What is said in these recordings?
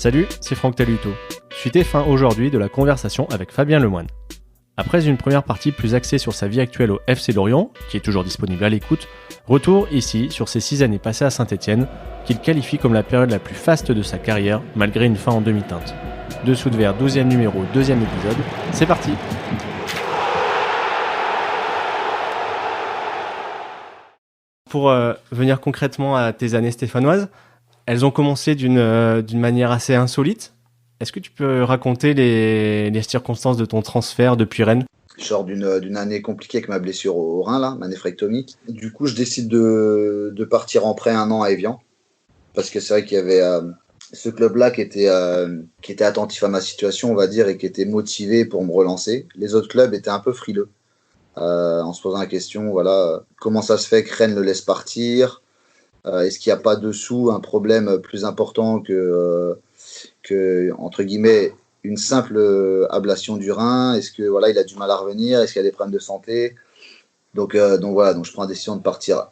Salut, c'est Franck Taluto. Suite et fin aujourd'hui de la conversation avec Fabien Lemoine. Après une première partie plus axée sur sa vie actuelle au FC Lorient, qui est toujours disponible à l'écoute, retour ici sur ses 6 années passées à Saint-Etienne, qu'il qualifie comme la période la plus faste de sa carrière, malgré une fin en demi-teinte. Dessous de verre, 12e numéro, 2e épisode, c'est parti. Pour venir concrètement à tes années stéphanoises, elles ont commencé d'une manière assez insolite. Est-ce que tu peux raconter les circonstances de ton transfert depuis Rennes ? Je sors d'une année compliquée avec ma blessure au rein, là, ma néphrectomie. Du coup, je décide de partir en prêt 1 an à Évian. Parce que c'est vrai qu'il y avait ce club-là qui était attentif à ma situation, on va dire, et qui était motivé pour me relancer. Les autres clubs étaient un peu frileux. En se posant la question, voilà, comment ça se fait que Rennes le laisse partir ? Est-ce qu'il n'y a pas dessous un problème plus important que entre guillemets, une simple ablation du rein? Est-ce que voilà, il a du mal à revenir? Est-ce qu'il y a des problèmes de santé? Donc voilà, donc je prends la décision de partir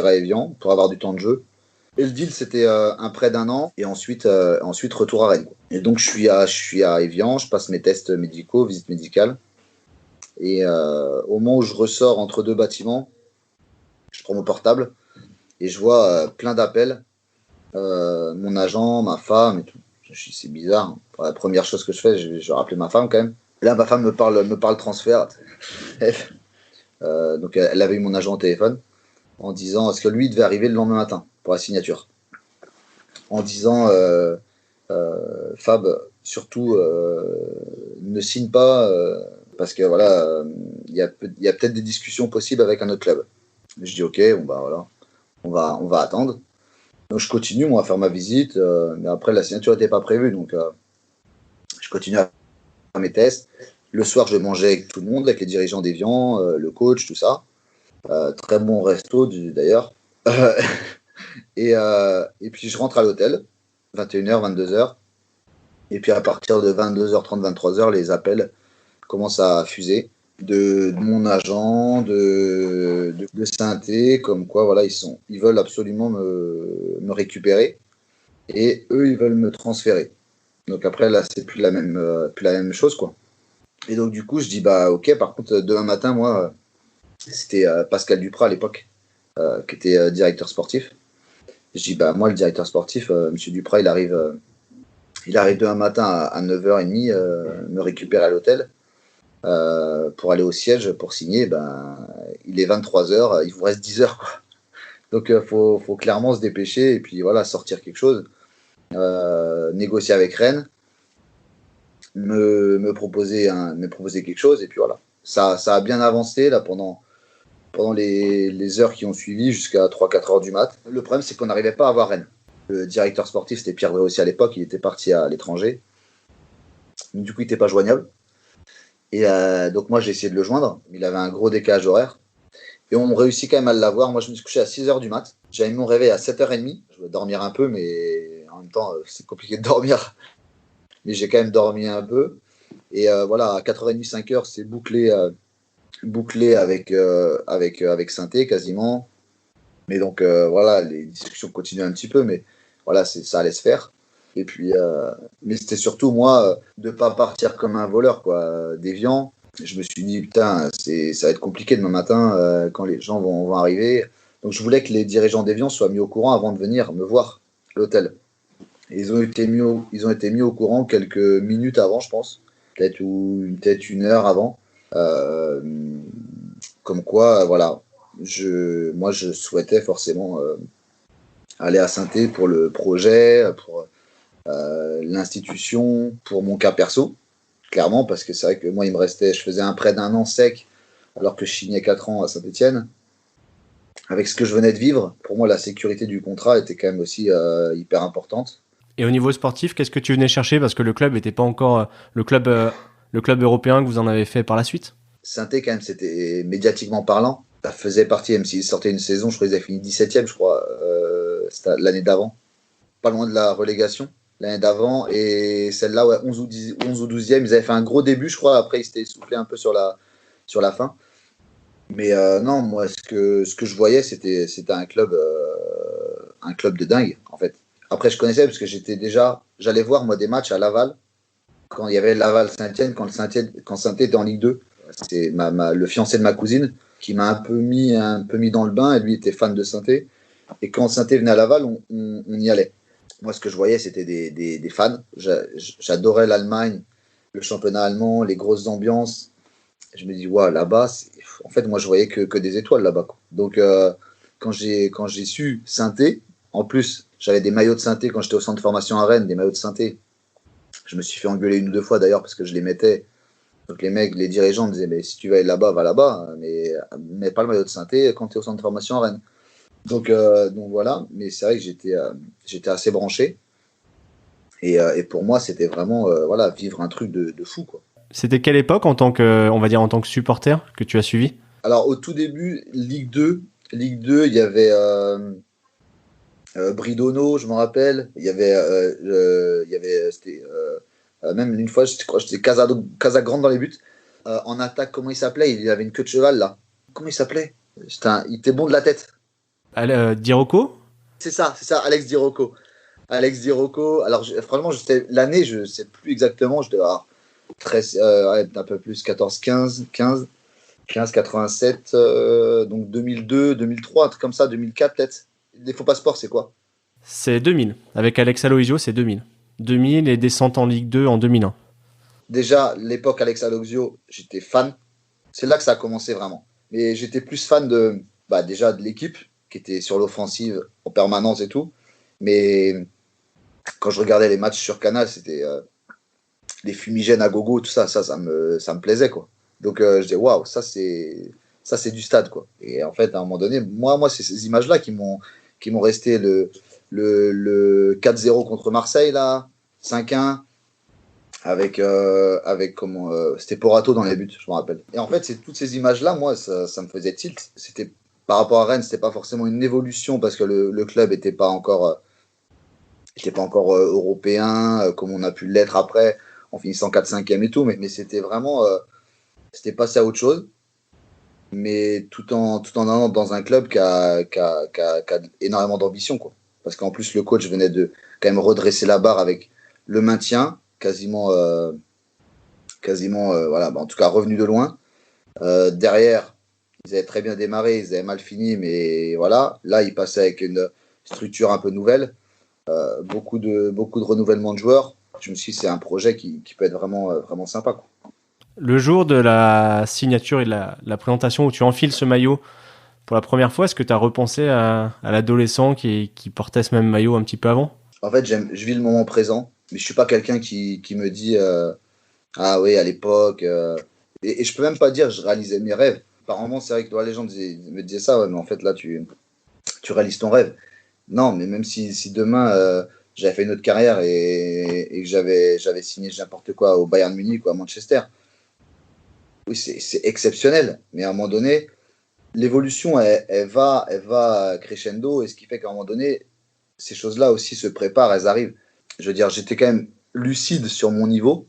à Évian pour avoir du temps de jeu. Et le deal, c'était un prêt d'1 an et ensuite retour à Rennes. Et donc je suis à Évian, je passe mes tests médicaux, visite médicale. Et au moment où je ressors entre 2 bâtiments, je prends mon portable et je vois plein d'appels. Mon agent, ma femme et tout. Je dis, c'est bizarre. Pour la première chose que je fais, je vais rappeler ma femme quand même. Là, ma femme me parle transfert. Donc, elle avait eu mon agent au téléphone en disant, est-ce que lui devait arriver le lendemain matin pour la signature. En disant, Fab, surtout, ne signe pas parce que voilà, il y a peut-être des discussions possibles avec un autre club. Je dis, ok, bon bah voilà, on va attendre. Donc je continue moi à faire ma visite, mais après la signature n'était pas prévue, donc je continue à faire mes tests. Le soir, je mangeais avec tout le monde, avec les dirigeants d'Évian, le coach, tout ça. Très bon resto d'ailleurs. Et puis je rentre à l'hôtel, 21h, 22h. Et puis à partir de 22h30, 23h, les appels commencent à fuser de mon agent, de Saint-Étienne, comme quoi voilà, ils veulent absolument me récupérer. Et eux, ils veulent me transférer. Donc après, là, c'est plus la même chose, quoi. Et donc, du coup, je dis, bah, ok, par contre, demain matin, moi, c'était Pascal Duprat à l'époque, qui était directeur sportif. Je dis, bah, moi, le directeur sportif, monsieur Duprat, il arrive demain matin à 9h30, me récupérer à l'hôtel pour aller au siège pour signer. Ben, il est 23h, il vous reste 10 heures, quoi. Donc, faut clairement se dépêcher et puis, voilà, sortir quelque chose. Négocier avec Rennes, me proposer quelque chose, et puis voilà. Ça a bien avancé là pendant les heures qui ont suivi jusqu'à 3-4 heures du mat. Le problème, c'est qu'on n'arrivait pas à avoir Rennes. Le directeur sportif, c'était Pierre Drey aussi à l'époque, il était parti à l'étranger. Du coup, il n'était pas joignable. Et donc moi, j'ai essayé de le joindre, mais il avait un gros décalage horaire. Et on réussit quand même à l'avoir. Moi, je me suis couché à 6 heures du mat. J'avais mis mon réveil à 7h30. Je voulais dormir un peu, mais en même temps, c'est compliqué de dormir. Mais j'ai quand même dormi un peu. Et voilà, à 4h30, 5h, c'est bouclé avec Saint-Étienne quasiment. Mais donc voilà, les discussions continuent un petit peu, mais voilà, ça allait se faire. Et puis, mais c'était surtout moi de ne pas partir comme un voleur, quoi, d'Évian. Je me suis dit, putain, ça va être compliqué demain matin quand les gens vont arriver. Donc je voulais que les dirigeants d'Évian soient mis au courant avant de venir me voir à l'hôtel. Et ils ont été mis au courant quelques minutes avant, je pense, peut-être 1 heure avant. Comme quoi, voilà, moi je souhaitais forcément aller à Saint-Étienne pour le projet, pour l'institution, pour mon cas perso, clairement, parce que c'est vrai que moi je faisais un prêt d'1 an sec, alors que je signais 4 ans à Saint-Etienne. Avec ce que je venais de vivre, pour moi la sécurité du contrat était quand même aussi hyper importante. Et au niveau sportif, qu'est-ce que tu venais chercher ? Parce que le club n'était pas encore le club européen que vous en avez fait par la suite. Saint-Étienne, quand même, c'était médiatiquement parlant. Ça faisait partie, même s'ils sortaient une saison, je crois qu'ils avaient fini 17e, je crois, c'était l'année d'avant. Pas loin de la relégation, l'année d'avant. Et celle-là, ouais, 11 ou 12e, ils avaient fait un gros début, je crois. Après, ils s'étaient essoufflés un peu sur la fin. Mais non, moi, ce que je voyais, c'était un club de dingue, en fait. Après, je connaissais parce que j'allais voir moi des matchs à Laval quand il y avait Laval-Saint-Étienne, quand Saint-Étienne était en Ligue 2. C'est le fiancé de ma cousine qui m'a un peu mis dans le bain, et lui était fan de Saint-Étienne. Et quand Saint-Étienne venait à Laval, on y allait. Moi, ce que je voyais, c'était des fans. J'adorais l'Allemagne, le championnat allemand, les grosses ambiances. Je me dis, ouais, là-bas, en fait, moi, je voyais que des étoiles là-bas, quoi. Donc, quand j'ai su Saint-Étienne, en plus, j'avais des maillots de Saint-Étienne quand j'étais au centre de formation à Rennes, des maillots de Saint-Étienne. Je me suis fait engueuler 1 ou 2 fois d'ailleurs parce que je les mettais. Donc les mecs, les dirigeants me disaient, mais si tu vas aller là-bas, va là-bas, mais pas le maillot de Saint-Étienne quand tu es au centre de formation à Rennes. Donc voilà, mais c'est vrai que j'étais assez branché. Et pour moi, c'était vraiment voilà, vivre un truc de fou, quoi. C'était quelle époque on va dire en tant que supporter que tu as suivi? Alors au tout début, Ligue 2, il y avait Bridono, je me rappelle. Même une fois, je crois que c'était Casagrande dans les buts. En attaque, comment il s'appelait? Il avait une queue de cheval là. Comment il s'appelait? Il était bon de la tête. Dirocco? C'est ça, Alex Di Rocco. Alex Di Rocco. Alors, franchement, l'année, je ne sais plus exactement. Je devais avoir 13, un peu plus, 14, 15, 87, donc 2002, 2003, un truc comme ça, 2004 peut-être. Les faux passeports, c'est quoi? C'est 2000. Avec Alex Aloisio, c'est 2000. 2000 et descente en Ligue 2 en 2001. Déjà, l'époque Alex Aloxio, j'étais fan. C'est là que ça a commencé vraiment. Mais j'étais plus fan déjà de l'équipe, qui était sur l'offensive en permanence et tout. Mais quand je regardais les matchs sur Canal, c'était les fumigènes à gogo, tout ça, ça me plaisait, quoi. Donc je disais, waouh, ça c'est du stade, quoi. Et en fait, à un moment donné, moi c'est ces images-là qui m'ont resté le 4-0 contre Marseille, là, 5-1, avec comment c'était Porato dans les buts, je me rappelle. Et en fait, c'est toutes ces images-là, moi, ça me faisait tilt. C'était par rapport à Rennes, c'était pas forcément une évolution parce que le club était pas encore européen comme on a pu l'être après en finissant 4-5e et tout, mais c'était vraiment c'était passé à autre chose, mais tout en allant dans un club qui a énormément d'ambition, quoi. Parce qu'en plus le coach venait de quand même redresser la barre avec le maintien quasiment voilà, en tout cas revenu de loin. Derrière, ils avaient très bien démarré, ils avaient mal fini, mais voilà, là ils passaient avec une structure un peu nouvelle, beaucoup de renouvellement de joueurs. Je me suis dit, c'est un projet qui peut être vraiment sympa, quoi. Le jour de la signature et de la présentation où tu enfiles ce maillot pour la première fois, est-ce que tu as repensé à l'adolescent qui portait ce même maillot un petit peu avant? En fait, je vis le moment présent, mais je suis pas quelqu'un qui me dit ah oui, à l'époque. Et je peux même pas dire je réalisais mes rêves. Par moments, c'est vrai que les gens me disaient ça, ouais, mais en fait, là, tu réalises ton rêve. Non, mais même si demain, j'avais fait une autre carrière et que j'avais signé n'importe quoi au Bayern Munich ou à Manchester, oui, c'est exceptionnel. Mais à un moment donné, l'évolution, elle va crescendo, et ce qui fait qu'à un moment donné, ces choses-là aussi se préparent, elles arrivent. Je veux dire, j'étais quand même lucide sur mon niveau,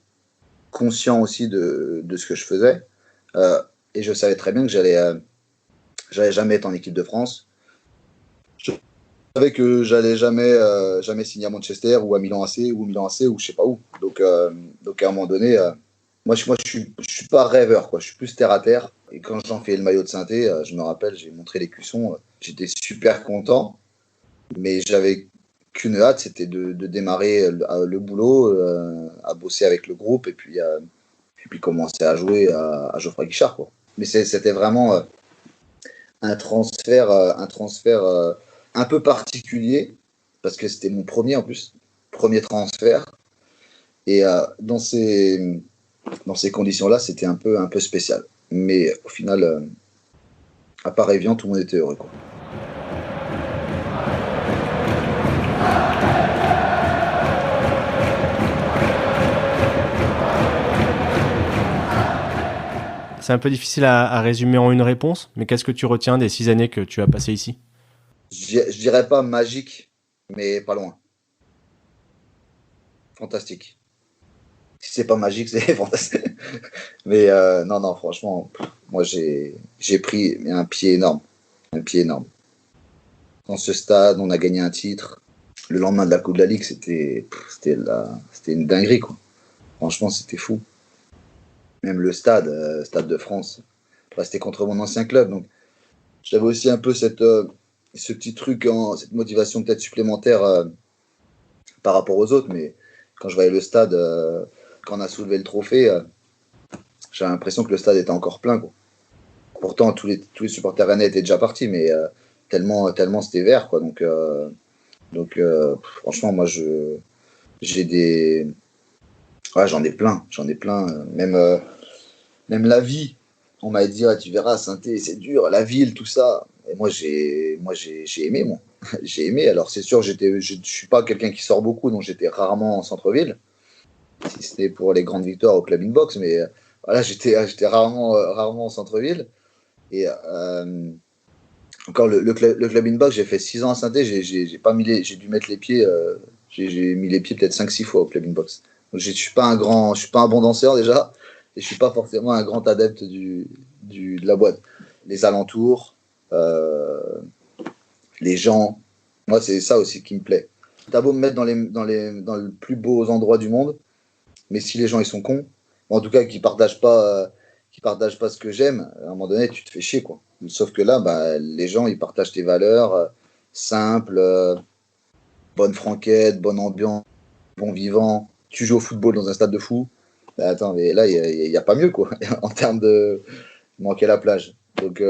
conscient aussi de ce que je faisais. Et je savais très bien que j'allais jamais être en équipe de France. Je savais que j'allais jamais signer à Manchester ou à Milan AC ou Milan AC ou je sais pas où. Donc à un moment donné, je suis pas rêveur, quoi. Je suis plus terre à terre. Et quand j'en fais le maillot de Saint-Étienne, je me rappelle, j'ai montré les cuissons. J'étais super content, mais j'avais qu'une hâte, c'était de démarrer le boulot, à bosser avec le groupe et puis commencer à jouer à Geoffroy Guichard, quoi. Mais c'était vraiment un transfert un peu particulier parce que c'était mon premier en plus, premier transfert. Et dans ces conditions-là, c'était un peu spécial. Mais au final, à part Evian, tout le monde était heureux, quoi. C'est un peu difficile à résumer en une réponse, mais qu'est-ce que tu retiens des 6 années que tu as passées ici? Je dirais pas magique, mais pas loin. Fantastique. Si c'est pas magique, c'est fantastique. Mais non, franchement, moi j'ai pris un pied énorme. Un pied énorme. Dans ce stade, on a gagné un titre. Le lendemain de la Coupe de la Ligue, c'était une dinguerie, quoi. Franchement, c'était fou. Même le Stade de France, bah, c'était contre mon ancien club. Donc, j'avais aussi un peu ce petit truc, cette motivation peut-être supplémentaire par rapport aux autres. Mais quand je voyais le Stade, quand on a soulevé le trophée, j'avais l'impression que le Stade était encore plein, quoi. Pourtant, tous les supporters rennais étaient déjà partis, mais tellement c'était vert, quoi. Donc franchement, moi, j'ai des. Ouais, j'en ai plein. Même la vie, on m'a dit, ah, tu verras, Saint-Étienne, c'est dur, la ville, tout ça. Et j'ai aimé, moi. J'ai aimé. Alors, c'est sûr, je suis pas quelqu'un qui sort beaucoup, donc j'étais rarement en centre-ville, si c'était pour les grandes victoires au club inbox, mais voilà, j'étais rarement en centre-ville. Et encore le club inbox, j'ai fait 6 ans à Saint-Étienne, j'ai pas mis j'ai dû mettre les pieds, j'ai mis les pieds peut-être 5-6 fois au club inbox. Donc, je suis pas un bon danseur déjà, et je suis pas forcément un grand adepte de la boîte. Les alentours, les gens, moi c'est ça aussi qui me plaît. T'as beau me mettre dans les plus beaux endroits du monde, mais si les gens ils sont cons, ou en tout cas qui partagent pas ce que j'aime, à un moment donné tu te fais chier, quoi. Sauf que là, bah, les gens ils partagent tes valeurs simples, bonne franquette, bonne ambiance, bon vivant. Tu joues au football dans un stade de fou. Bah, attends, mais là il y a pas mieux, quoi, en termes de manquer la plage. Donc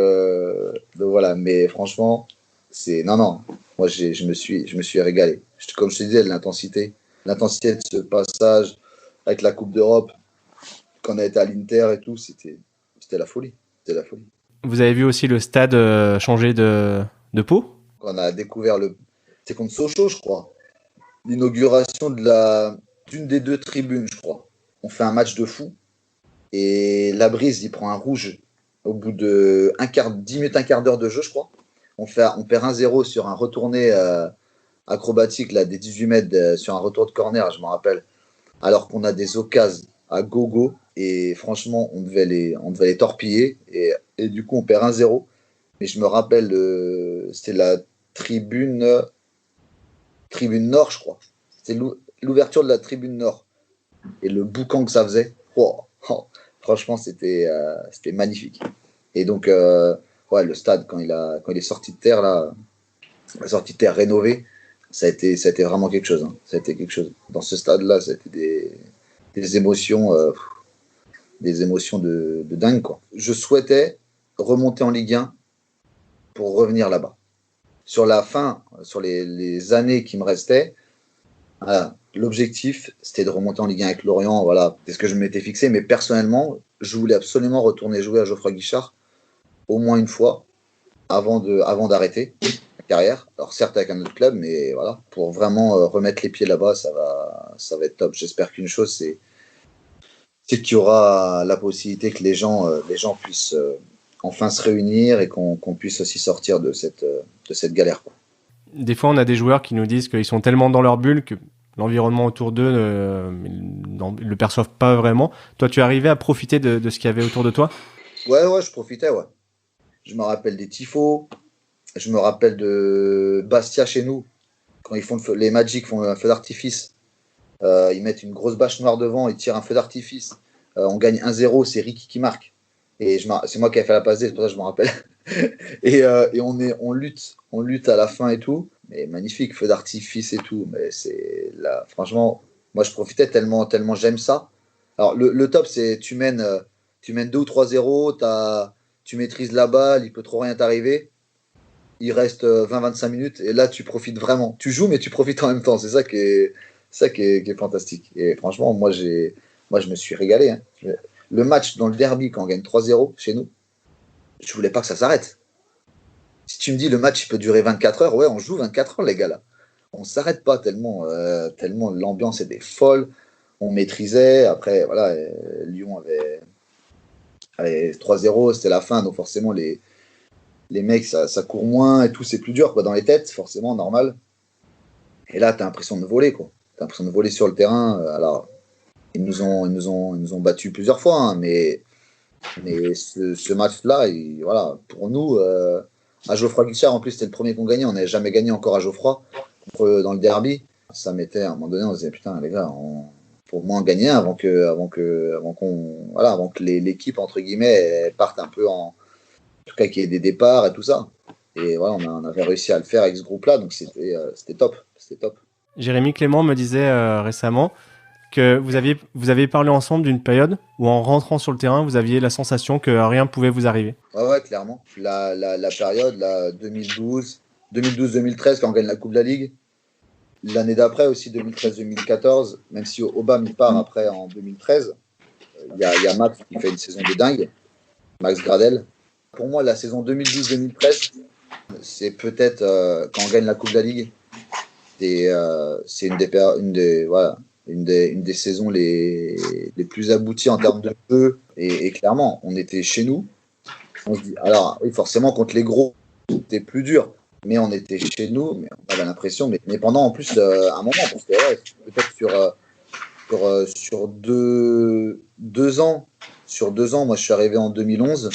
voilà, mais franchement, c'est non non. Moi je me suis régalé. Comme je te disais, l'intensité de ce passage avec la Coupe d'Europe, quand on a été à l'Inter et tout, c'était la folie. C'était la folie. Vous avez vu aussi le stade changer de peau? Quand on a découvert c'est contre Sochaux, je crois, l'inauguration d'une des deux tribunes, je crois. On fait un match de fou et la brise, il prend un rouge au bout de 10 minutes, un quart d'heure de jeu, je crois. On perd 1-0 sur un retourné acrobatique là, des 18 mètres sur un retour de corner, je m'en rappelle. Alors qu'on a des occasions à gogo et franchement, on devait les torpiller et du coup, on perd 1-0. Mais je me rappelle, c'était la tribune nord, je crois. C'était l'ouverture de la tribune nord et le boucan que ça faisait. Oh, oh, franchement, c'était magnifique. Et donc, ouais, le stade, quand il est sorti de terre, là, sorti de terre rénové, ça a été vraiment quelque chose, hein. Ça a été quelque chose. Dans ce stade-là, ça a été des émotions, des émotions de dingue, quoi. Je souhaitais remonter en Ligue 1 pour revenir là-bas. Sur la fin, sur les années qui me restaient, voilà, l'objectif, c'était de remonter en Ligue 1 avec Lorient. Voilà, c'est ce que je m'étais fixé. Mais personnellement, je voulais absolument retourner jouer à Geoffroy Guichard au moins une fois avant d'arrêter ma carrière. Alors certes avec un autre club, mais voilà, pour vraiment remettre les pieds là-bas, ça va être top. J'espère qu'une chose, c'est qu'il y aura la possibilité que les gens puissent enfin se réunir et qu'on puisse aussi sortir de cette galère, quoi. Des fois, on a des joueurs qui nous disent qu'ils sont tellement dans leur bulle que l'environnement autour d'eux, ils le perçoivent pas vraiment. Toi, tu es arrivé à profiter de ce qu'il y avait autour de toi? Ouais, ouais, je profitais, ouais. Je me rappelle des tifos, je me rappelle de Bastia chez nous, quand les Magic font un feu d'artifice. Ils mettent une grosse bâche noire devant, ils tirent un feu d'artifice. On gagne 1-0, c'est Ricky qui marque. Et c'est moi qui ai fait la passe D, c'est pour ça que je me rappelle. Et on lutte à la fin et tout. Mais magnifique, feu d'artifice et tout. Mais c'est là, franchement, moi je profitais tellement j'aime ça. Alors le top, c'est tu mènes 2 ou 3-0, tu maîtrises la balle, il peut trop rien t'arriver. Il reste 20-25 minutes et là tu profites vraiment. Tu joues mais tu profites en même temps. C'est ça qui est fantastique. Et franchement, moi je me suis régalé, hein. Le match dans le derby quand on gagne 3-0 chez nous, je voulais pas que ça s'arrête. Si tu me dis le match il peut durer 24 heures, ouais, on joue 24 heures les gars là. On s'arrête pas tellement l'ambiance était folle. On maîtrisait. Après voilà, Lyon avait 3-0, c'était la fin, donc forcément les mecs ça court moins et tout, c'est plus dur quoi dans les têtes, forcément normal. Et là t'as l'impression de voler, quoi. T'as l'impression de voler sur le terrain. Alors ils nous ont battus plusieurs fois, hein, mais ce match-là, voilà, pour nous, à Geoffroy Guichard, en plus, c'était le premier qu'on gagnait. On n'avait jamais gagné encore à Geoffroy. dans le derby, ça mettait à un moment donné, on se disait putain les gars, faut au moins gagner avant que l'équipe entre guillemets elle parte un peu en tout cas qu'il y ait des départs et tout ça. Et voilà, on avait réussi à le faire avec ce groupe-là, donc c'était top, c'était top. Jérémy Clément me disait récemment que vous aviez parlé ensemble d'une période où en rentrant sur le terrain, vous aviez la sensation que rien ne pouvait vous arriver. Ouais, clairement. La période, là, 2012-2013, quand on gagne la Coupe de la Ligue. L'année d'après aussi, 2013-2014, même si Aubame il part après en 2013, il y a Max qui fait une saison de dingue, Max Gradel. Pour moi, la saison 2012-2013, c'est peut-être quand on gagne la Coupe de la Ligue, c'est une des saisons les plus abouties en termes de jeu. Et clairement, on était chez nous. On se dit, alors oui, forcément, contre les gros, c'était plus dur. Mais on était chez nous, mais on avait l'impression, mais pendant en plus un moment, parce que ouais, peut-être sur deux ans, moi je suis arrivé en 2011,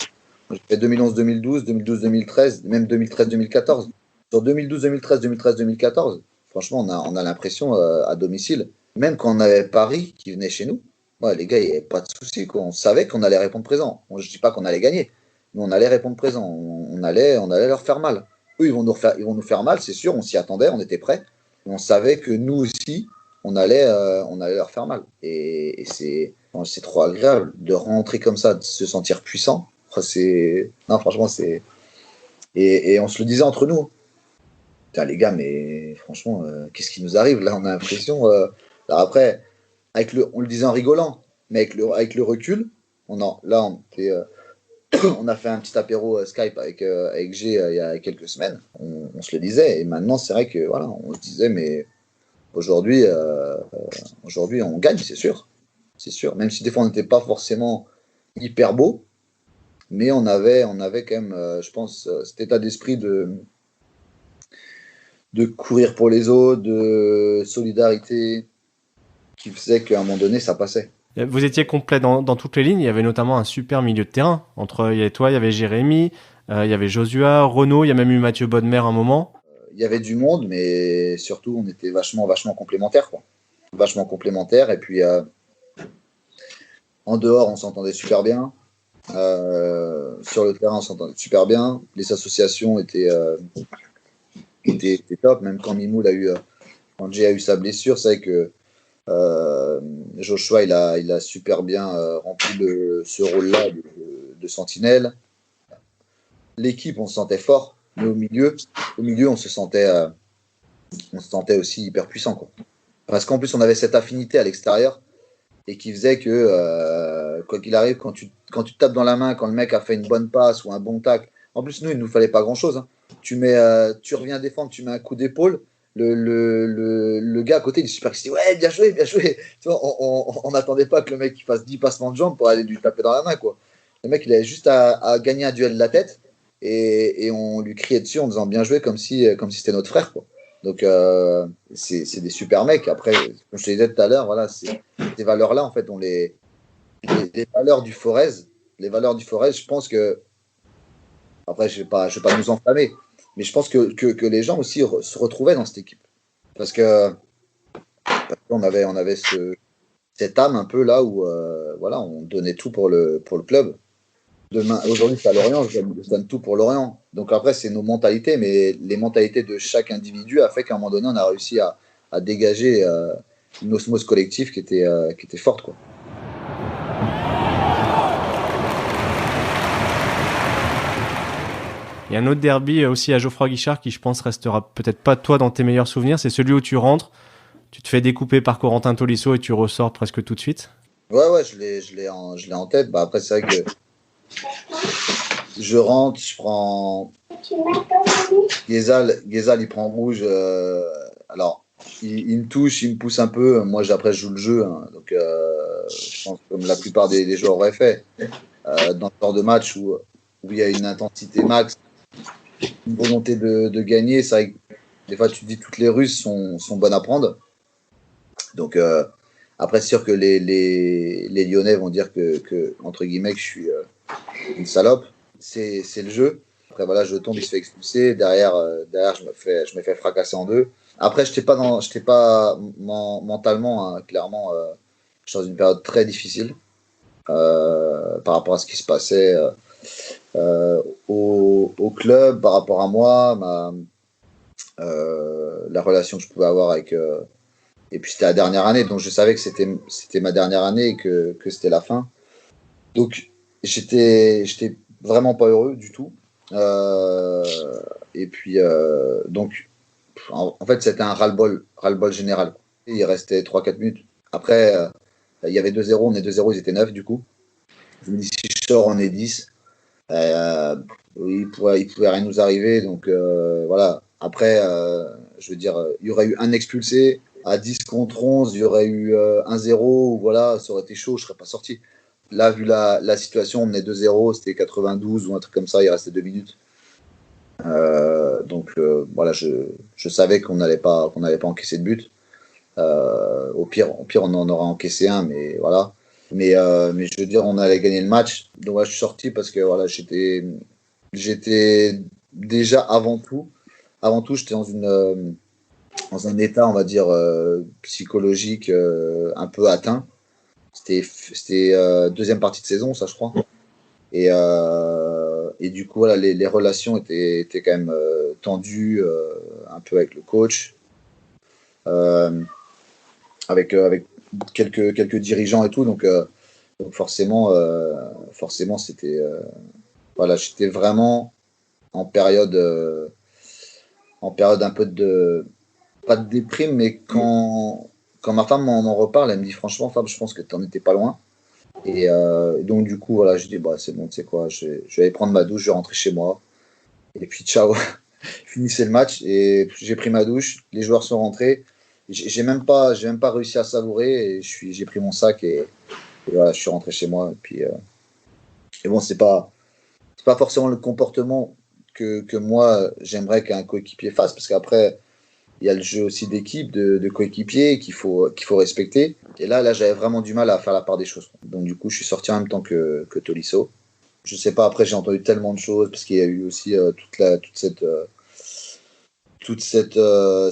j'ai fait 2011-2012, 2012-2013, même 2013-2014. Sur 2012-2013, 2013-2014, franchement, on a l'impression à domicile, même quand on avait Paris qui venait chez nous, ouais, les gars, il n'y avait pas de souci, quoi. On savait qu'on allait répondre présent. Je ne dis pas qu'on allait gagner, mais on allait répondre présent. On allait leur faire mal. Eux, ils vont nous faire mal, c'est sûr, on s'y attendait, on était prêts. On savait que nous aussi, on allait leur faire mal. Et c'est trop agréable de rentrer comme ça, de se sentir puissant. Non, franchement, c'est. Et on se le disait entre nous. Putain, les gars, mais franchement, qu'est-ce qui nous arrive là? On a l'impression. Alors après, on le disait en rigolant, mais avec le recul, on a fait un petit apéro Skype avec G il y a quelques semaines. On se le disait. Et maintenant, c'est vrai que voilà, on se disait, mais aujourd'hui, on gagne, c'est sûr. C'est sûr. Même si des fois, on n'était pas forcément hyper beau, mais on avait quand même, je pense, cet état d'esprit de courir pour les autres, de solidarité, qui faisait qu'à un moment donné, ça passait. Vous étiez complet dans toutes les lignes. Il y avait notamment un super milieu de terrain. Il y avait toi, il y avait Jérémy, il y avait Josua, Renaud, il y a même eu Mathieu Bodmer un moment. Il y avait du monde, mais surtout, on était vachement complémentaires, quoi. Vachement complémentaires. Et puis, en dehors, on s'entendait super bien. Sur le terrain, on s'entendait super bien. Les associations étaient top. Même quand quand Jay a eu sa blessure, c'est vrai que Joshua, il a super bien rempli ce rôle-là de sentinelle. L'équipe, on se sentait fort, mais au milieu, on se sentait aussi hyper puissant, quoi. Parce qu'en plus, on avait cette affinité à l'extérieur et qui faisait que, quoi qu'il arrive, quand tu tapes dans la main, quand le mec a fait une bonne passe ou un bon tacle, en plus, nous, il ne nous fallait pas grand-chose. Hein. Tu reviens défendre, tu mets un coup d'épaule, le gars à côté, il est super excité. Ouais, bien joué, bien joué. Tu vois, on n'attendait pas que le mec fasse 10 passements de jambes pour aller lui taper dans la main, quoi. Le mec, il avait juste à gagner un duel de la tête et on lui criait dessus en disant bien joué comme si c'était notre frère, quoi. Donc, c'est des super mecs. Après, comme je te disais tout à l'heure, voilà, ces valeurs-là, en fait, les valeurs du Forez, je pense que, après, je vais pas nous enflammer, mais je pense que les gens aussi se retrouvaient dans cette équipe. Parce qu'on avait cette âme un peu là où, voilà, on donnait tout pour le club. Aujourd'hui, c'est à Lorient, je donne tout pour Lorient. Donc après, c'est nos mentalités, mais les mentalités de chaque individu a fait qu'à un moment donné, on a réussi à dégager une osmose collective qui était forte, quoi. Il y a un autre derby aussi à Geoffroy Guichard qui, je pense, restera peut-être pas toi dans tes meilleurs souvenirs. C'est celui où tu rentres, tu te fais découper par Corentin Tolisso et tu ressors presque tout de suite. Ouais, je l'ai en tête. Bah, après, c'est vrai que je rentre, je prends. Guézal, il prend rouge. Alors, il me touche, il me pousse un peu. Moi, après, je joue le jeu. Hein, donc, je pense comme la plupart des joueurs auraient fait. Dans ce genre de match où il y a une intensité max, une volonté de gagner, c'est vrai que des fois, tu te dis toutes les Russes sont bonnes à prendre. Donc, après, c'est sûr que les Lyonnais vont dire que entre guillemets, que je suis une salope. C'est le jeu. Après, voilà, je tombe, il se fait expulser. Derrière, je me fais fracasser en deux. Après, mentalement, hein, clairement, je suis dans une période très difficile par rapport à ce qui se passait au club, par rapport à moi, la relation que je pouvais avoir avec. Et puis c'était la dernière année, donc je savais que c'était ma dernière année et que c'était la fin. Donc j'étais vraiment pas heureux du tout. Et puis donc en fait c'était un ras-le-bol général. Il restait 3-4 minutes. Après il y avait 2-0, on est 2-0, ils étaient 9 du coup. Je me dis si je sors on est 10. Il pouvait rien nous arriver. Donc voilà. Après, je veux dire, il y aurait eu un expulsé à 10 contre 11, il y aurait eu 1-0, voilà, ça aurait été chaud, je ne serais pas sorti. Là, vu la situation, on menait 2-0, c'était 92 ou un truc comme ça, il restait 2 minutes. Donc voilà, je savais qu'on n'allait pas encaisser de but. Au pire, on en aura encaissé un, mais voilà. Mais je veux dire, on allait gagner le match. Donc ouais, je suis sorti parce que voilà, j'étais déjà avant tout, j'étais dans un état, on va dire, psychologique un peu atteint. C'était deuxième partie de saison, ça je crois. Et du coup, voilà, les relations étaient quand même tendues, un peu avec le coach, avec quelques dirigeants et tout. Donc forcément, c'était voilà, j'étais vraiment en période un peu pas de déprime, mais quand ma femme m'en reparle, elle me dit franchement, Fab, je pense que tu n'en étais pas loin. Et donc, du coup, voilà, je dis, bah, c'est bon, tu sais quoi, je vais aller prendre ma douche, je vais rentrer chez moi. Et puis, ciao, finissez le match. Et j'ai pris ma douche, les joueurs sont rentrés. J'ai même pas réussi à savourer. Et j'ai pris mon sac et voilà, je suis rentré chez moi. Et bon, c'est pas forcément le comportement que moi, j'aimerais qu'un coéquipier fasse, parce qu'après, il y a le jeu aussi d'équipe, de coéquipiers qu'il faut respecter. Et là, j'avais vraiment du mal à faire la part des choses. Donc, du coup, je suis sorti en même temps que Tolisso. Je sais pas, après, j'ai entendu tellement de choses, parce qu'il y a eu aussi ce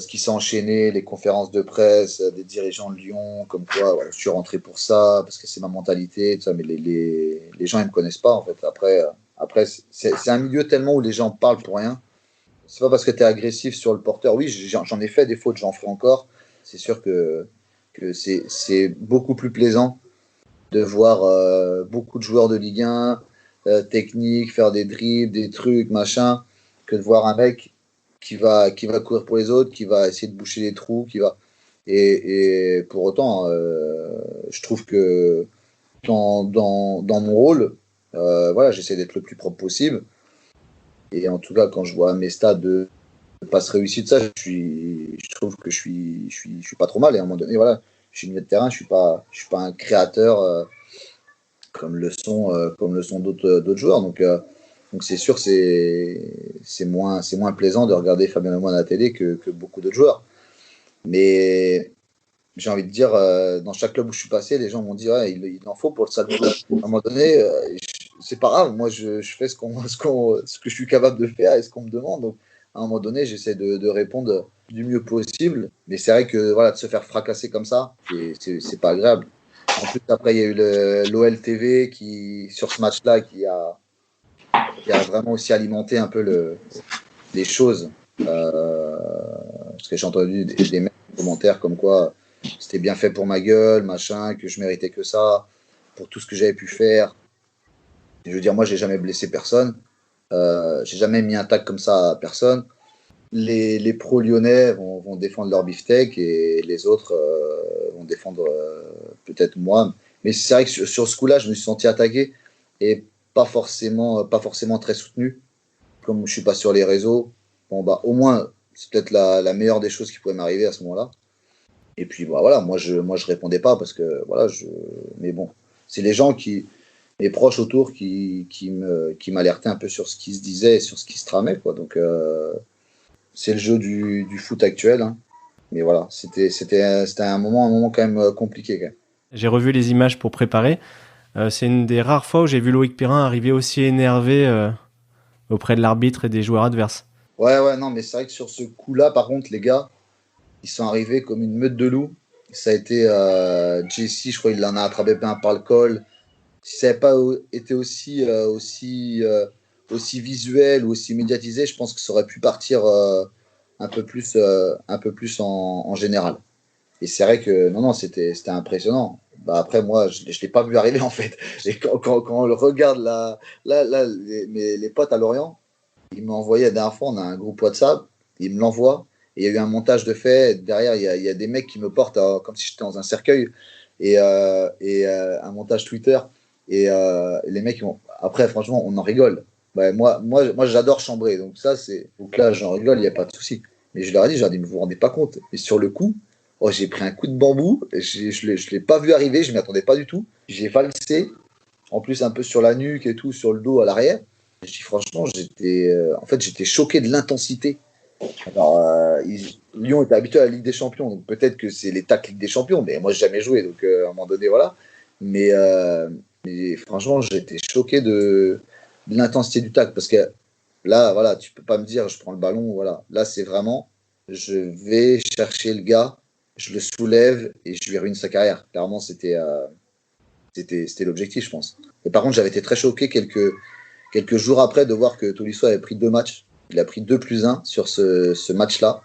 qui s'est enchaîné, les conférences de presse des dirigeants de Lyon, comme quoi voilà, je suis rentré pour ça, parce que c'est ma mentalité, tout ça, mais les gens, ils me connaissent pas, en fait. Après c'est un milieu tellement où les gens parlent pour rien. C'est pas parce que tu es agressif sur le porteur. Oui, j'en ai fait des fautes, j'en ferai encore. C'est sûr que c'est beaucoup plus plaisant de voir beaucoup de joueurs de Ligue 1, techniques, faire des dribbles, des trucs, machin, que de voir un mec qui va courir pour les autres, qui va essayer de boucher les trous, et pour autant, je trouve que dans mon rôle, voilà, j'essaie d'être le plus propre possible. Et en tout cas, quand je vois mes stats de passes réussies de ça, je trouve que je suis pas trop mal. Et à un moment donné, voilà, je suis milieu de terrain, je suis pas un créateur comme le sont d'autres joueurs. Donc c'est sûr, c'est moins plaisant de regarder Fabien Lemoine à la télé que beaucoup d'autres joueurs. Mais j'ai envie de dire, dans chaque club où je suis passé, les gens m'ont dit ouais, il en faut pour le Stade. À un moment donné, c'est pas grave. Moi, je fais ce que je suis capable de faire et ce qu'on me demande. Donc, à un moment donné, j'essaie de répondre du mieux possible. Mais c'est vrai que voilà, de se faire fracasser comme ça, c'est pas agréable. En plus, après, il y a eu l'OL TV sur ce match-là, qui a vraiment aussi alimenté un peu les choses. Parce que j'ai entendu des commentaires comme quoi c'était bien fait pour ma gueule, machin, que je méritais que ça, pour tout ce que j'avais pu faire. Je veux dire, moi, j'ai jamais blessé personne. J'ai jamais mis un tag comme ça à personne. Les pros lyonnais vont défendre leur beefsteak et les autres vont défendre peut-être moi. Mais c'est vrai que sur ce coup-là, je me suis senti attaqué et pas forcément très soutenu. Comme je suis pas sur les réseaux, bon bah au moins c'est peut-être la meilleure des choses qui pourrait m'arriver à ce moment-là. Et puis bah, voilà, moi je répondais pas parce que voilà, mais bon, c'est les proches autour qui m'alertaient un peu sur ce qui se disait et sur ce qui se tramait, quoi. Donc c'est le jeu du foot actuel, hein. Mais voilà, c'était un moment quand même compliqué quand même. J'ai revu les images pour préparer. C'est une des rares fois où j'ai vu Loïc Perrin arriver aussi énervé auprès de l'arbitre et des joueurs adverses. Ouais, non, mais c'est vrai que sur ce coup-là, par contre, les gars, Ils sont arrivés comme une meute de loups. Ça a été Jesse, je crois, il en a attrapé un par le col. Si ça n'avait pas été aussi visuel ou aussi médiatisé, je pense que ça aurait pu partir un peu plus en général. Et c'est vrai que non, c'était impressionnant. Bah après, moi, je ne l'ai pas vu arriver en fait. Et quand on le regarde, les potes à Lorient, ils m'ont envoyé la dernière fois, on a un groupe WhatsApp, ils me l'envoient. Et il y a eu un montage de fait. Derrière, il y a des mecs qui me portent comme si j'étais dans un cercueil. Et un montage Twitter. Et les mecs, après, franchement, on en rigole. Ouais, moi j'adore chambrer. Donc là, j'en rigole, il n'y a pas de souci. Mais je leur ai dit, mais vous vous rendez pas compte. Mais sur le coup, oh, j'ai pris un coup de bambou. Je ne l'ai pas vu arriver, je ne m'y attendais pas du tout. J'ai valsé, en plus un peu sur la nuque et tout, sur le dos, à l'arrière. Je dis franchement, j'étais choqué de l'intensité. Alors, Lyon était habitué à la Ligue des Champions, donc peut-être que c'est les tacles Ligue des Champions, mais moi, j'ai jamais joué, donc à un moment donné, voilà. Mais franchement, j'étais choqué de l'intensité du tacle, parce que là, voilà, tu peux pas me dire, je prends le ballon, voilà. Là, c'est vraiment, je vais chercher le gars, je le soulève et je lui ruine sa carrière. Clairement, c'était l'objectif, je pense. Et par contre, j'avais été très choqué quelques jours après de voir que Tolisso avait pris 2 matchs. Il a pris 2+1 sur ce match-là.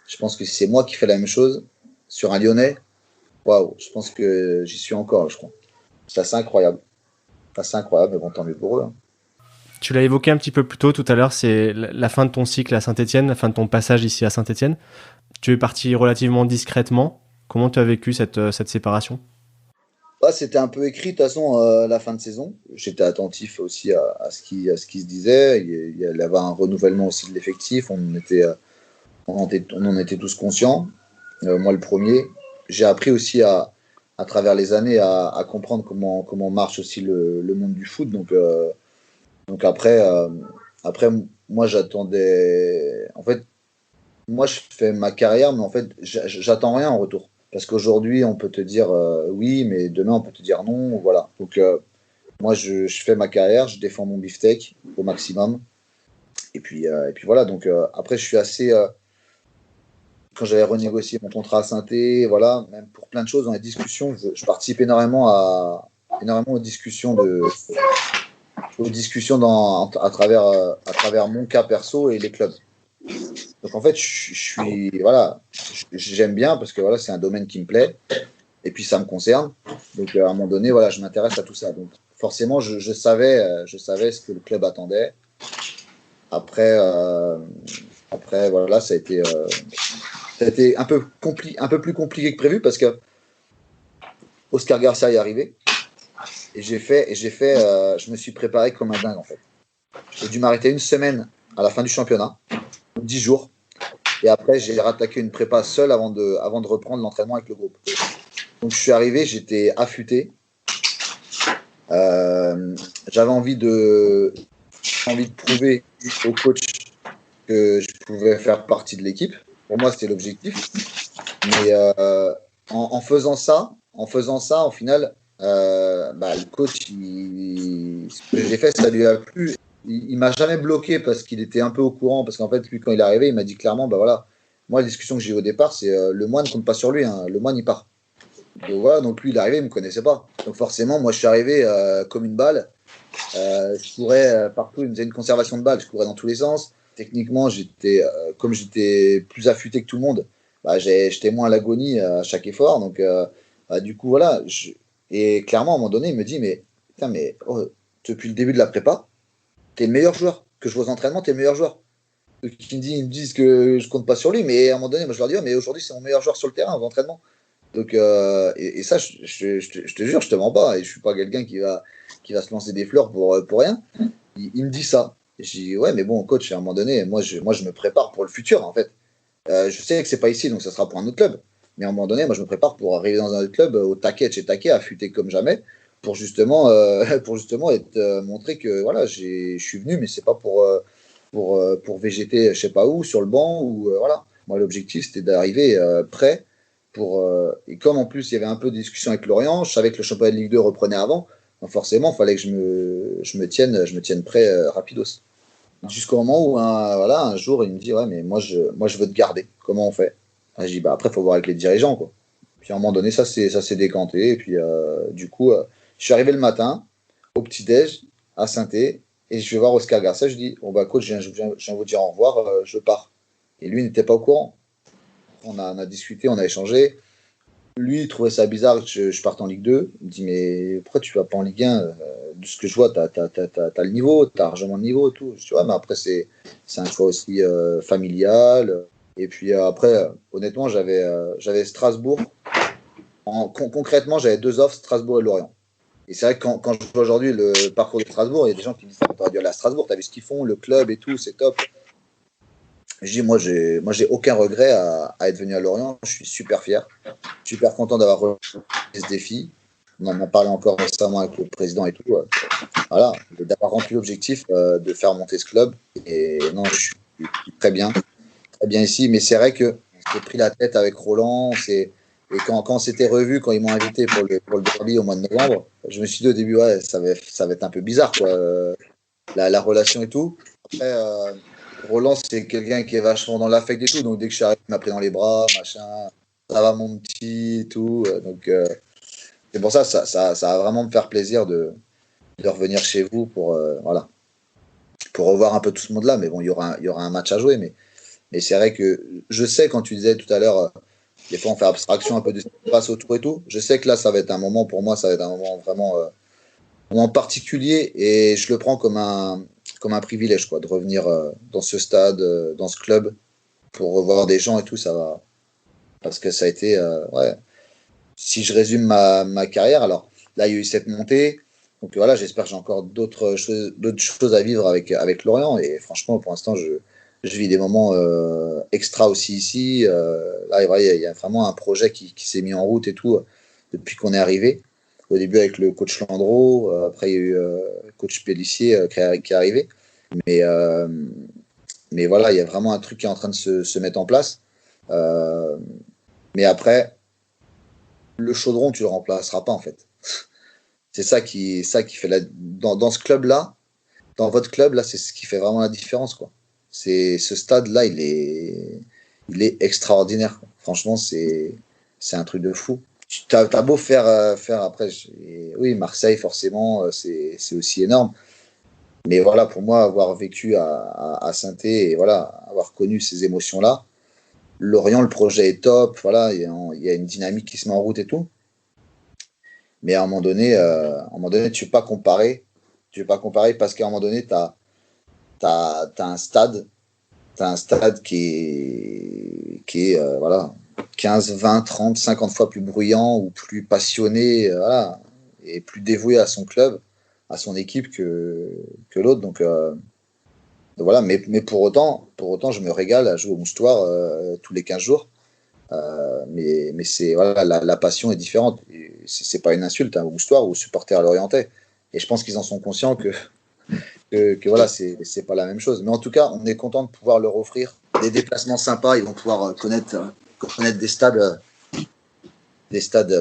Je pense que si c'est moi qui fais la même chose sur un Lyonnais, waouh, je pense que j'y suis encore, je crois. C'est assez incroyable. Assez incroyable, mais bon, tant mieux pour eux. Hein. Tu l'as évoqué un petit peu plus tôt tout à l'heure, c'est la fin de ton cycle à Saint-Etienne, la fin de ton passage ici à Saint-Etienne. Tu es parti relativement discrètement. Comment tu as vécu cette séparation ? C'était un peu écrit de toute façon la fin de saison. J'étais attentif aussi à ce qui se disait. Il y avait un renouvellement aussi de l'effectif. On en était tous conscients. Moi, le premier. J'ai appris aussi à travers les années à comprendre comment marche aussi le monde du foot. Donc après, moi, j'attendais. En fait, moi, je fais ma carrière, mais en fait, j'attends rien en retour. Parce qu'aujourd'hui, on peut te dire oui, mais demain, on peut te dire non. Voilà. Donc, moi, je fais ma carrière, je défends mon beefsteak au maximum. Et puis voilà. Donc, après, je suis assez. Quand j'avais renégocié mon contrat à Saint-Étienne, voilà, même pour plein de choses dans les discussions, je participe énormément aux discussions à travers mon cas perso et les clubs. Donc en fait, voilà, j'aime bien parce que voilà, c'est un domaine qui me plaît et puis ça me concerne. Donc à un moment donné, voilà, je m'intéresse à tout ça. Donc forcément, je savais ce que le club attendait. Après, voilà, ça a été un peu plus compliqué que prévu parce que Oscar Garcia est arrivé et je me suis préparé comme un dingue en fait. J'ai dû m'arrêter une semaine à la fin du championnat, 10 jours. Et après, j'ai rattaqué une prépa seule avant de reprendre l'entraînement avec le groupe. Donc, je suis arrivé, j'étais affûté. J'avais envie de prouver au coach que je pouvais faire partie de l'équipe. Pour moi, c'était l'objectif. Mais en faisant ça, au final, le coach, ce que j'ai fait, ça lui a plu. Il m'a jamais bloqué parce qu'il était un peu au courant. Parce qu'en fait, lui, quand il est arrivé, il m'a dit clairement, voilà, moi, la discussion que j'ai eu au départ, c'est le moine ne compte pas sur lui. Hein, le moine, il part. Donc voilà, donc lui, il est arrivé, il ne me connaissait pas. Donc forcément, moi, je suis arrivé comme une balle. Je courais partout, il me faisait une conservation de balle. Je courais dans tous les sens. Techniquement, comme j'étais plus affûté que tout le monde, j'étais moins à l'agonie à chaque effort. Donc, du coup, voilà. Et clairement, à un moment donné, il me dit, mais depuis le début de la prépa, t'es le meilleur joueur. Que je vois aux entraînements, t'es le meilleur joueur. Ils me disent que je compte pas sur lui, mais à un moment donné, moi, je leur dis, mais aujourd'hui, c'est mon meilleur joueur sur le terrain aux entraînements. Donc, et ça, je te jure, je te mens pas. Et je suis pas quelqu'un qui va se lancer des fleurs pour rien. Il me dit ça. Et je dis, ouais, mais bon, coach, à un moment donné, moi, je me prépare pour le futur, en fait. Je sais que c'est pas ici, donc ça sera pour un autre club. Mais à un moment donné, moi, je me prépare pour arriver dans un autre club au taquet, chez taquet, affûté comme jamais, pour justement être montrer que voilà, je suis venu, mais c'est pas pour végéter, je sais pas où, sur le banc ou voilà. Moi, l'objectif, c'était d'arriver prêt et comme en plus il y avait un peu de discussion avec Lorient, je savais que le championnat de Ligue 2 reprenait avant, donc forcément, il fallait que je me tienne prêt rapidos. Jusqu'au moment où un jour, il me dit, ouais, mais moi je veux te garder. Comment on fait? Je dis, bah après, il faut voir avec les dirigeants, quoi. Puis à un moment donné, ça s'est décanté. Et puis, du coup, je suis arrivé le matin, au petit-déj, à Saint-Étienne, et je vais voir Oscar Garcia. Je dis, bon, bah, coach, je viens vous dire au revoir, je pars. Et lui, il n'était pas au courant. On a discuté, on a échangé. Lui, il trouvait ça bizarre que je parte en Ligue 2. Il me dit, mais pourquoi tu vas pas en Ligue 1? De ce que je vois, tu as le niveau, tu as largement le niveau et tout. Je dis, ouais, mais après, c'est un choix aussi familial. Et puis après, honnêtement, j'avais Strasbourg. Concrètement, j'avais 2 offres, Strasbourg et Lorient. Et c'est vrai que quand je vois aujourd'hui le parcours de Strasbourg, il y a des gens qui me disent, tu aurais dû aller à Strasbourg, tu as vu ce qu'ils font, le club et tout, c'est top. Je dis, moi, j'ai aucun regret à être venu à Lorient. Je suis super fier, super content d'avoir relevé ce défi. On en a parlé encore récemment avec le président et tout. Voilà, d'avoir rempli l'objectif de faire monter ce club. Et non, je suis très bien ici. Mais c'est vrai que j'ai pris la tête avec Roland. Et quand on s'était revu, quand ils m'ont invité pour le derby au mois de novembre, je me suis dit au début, ouais, ça va être un peu bizarre, quoi, la relation et tout. Après, Roland, c'est quelqu'un qui est vachement dans l'affect et tout. Donc, dès que je suis arrivé, il m'a pris dans les bras, machin. Ça va, mon petit, et tout. Donc, c'est pour ça va vraiment me faire plaisir de revenir chez vous pour revoir un peu tout ce monde-là. Mais bon, il y aura un match à jouer. Mais c'est vrai que je sais, quand tu disais tout à l'heure, des fois, on fait abstraction un peu de ce qui se passe autour et tout. Je sais que là, ça va être un moment, pour moi, ça va être un moment vraiment particulier. Et je le prends comme un privilège, quoi, de revenir dans ce stade, dans ce club, pour revoir des gens et tout, ça va. Parce que ça a été, ouais. Si je résume ma carrière, alors là, il y a eu cette montée. Donc voilà, j'espère que j'ai encore d'autres choses à vivre avec Lorient. Et franchement, pour l'instant, je vis des moments extra aussi ici. Là, il y a vraiment un projet qui s'est mis en route et tout depuis qu'on est arrivé. Au début avec le coach Landreau, après il y a eu coach Pellissier qui est arrivé. Mais voilà, il y a vraiment un truc qui est en train de se mettre en place. Mais après, le chaudron, tu le remplaceras pas en fait. C'est ça qui fait dans ce club-là, dans votre club là, c'est ce qui fait vraiment la différence, quoi. C'est ce stade-là, il est extraordinaire, quoi. Franchement, c'est un truc de fou. T'as beau faire après, oui, Marseille forcément, c'est aussi énorme. Mais voilà, pour moi, avoir vécu à Saint-Étienne et voilà, avoir connu ces émotions-là, Lorient, le projet est top, voilà, il y a une dynamique qui se met en route et tout. Mais à un moment donné, tu ne peux pas comparer. Parce qu'à un moment donné, tu as un stade qui est voilà, 15, 20, 30, 50 fois plus bruyant ou plus passionné, voilà, et plus dévoué à son club, à son équipe que l'autre. Donc voilà, mais pour autant, je me régale à jouer au Moustoir tous les 15 jours. Mais c'est voilà, la passion est différente. C'est pas une insulte au Moustoir ou aux supporters lorientais. Et je pense qu'ils en sont conscients que voilà, c'est pas la même chose. Mais en tout cas, on est content de pouvoir leur offrir des déplacements sympas. Ils vont pouvoir connaître des stades.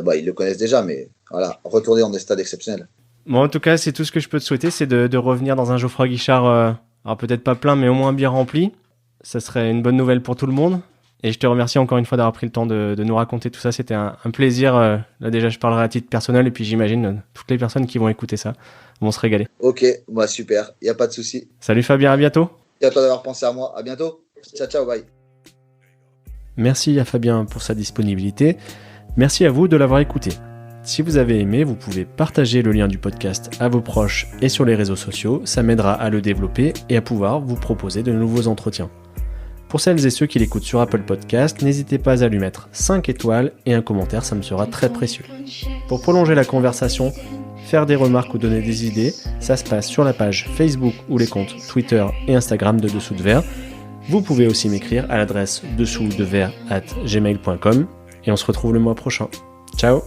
Bah, ils le connaissent déjà, mais voilà, retourner dans des stades exceptionnels. Bon, en tout cas, c'est tout ce que je peux te souhaiter, c'est de revenir dans un Geoffroy Guichard, alors peut-être pas plein, mais au moins bien rempli. Ça serait une bonne nouvelle pour tout le monde. Et je te remercie encore une fois d'avoir pris le temps de nous raconter tout ça. C'était un plaisir. Là, déjà, je parlerai à titre personnel. Et puis, j'imagine, toutes les personnes qui vont écouter ça vont se régaler. Ok, bah super. Il n'y a pas de souci. Salut Fabien, à bientôt. Merci à toi d'avoir pensé à moi. À bientôt. Ciao, ciao, bye. Merci à Fabien pour sa disponibilité. Merci à vous de l'avoir écouté. Si vous avez aimé, vous pouvez partager le lien du podcast à vos proches et sur les réseaux sociaux. Ça m'aidera à le développer et à pouvoir vous proposer de nouveaux entretiens. Pour celles et ceux qui l'écoutent sur Apple Podcast, n'hésitez pas à lui mettre 5 étoiles et un commentaire, ça me sera très précieux. Pour prolonger la conversation, faire des remarques ou donner des idées, ça se passe sur la page Facebook ou les comptes Twitter et Instagram de Dessous de Verre. Vous pouvez aussi m'écrire à l'adresse dessous-de-verre@gmail.com et on se retrouve le mois prochain. Ciao!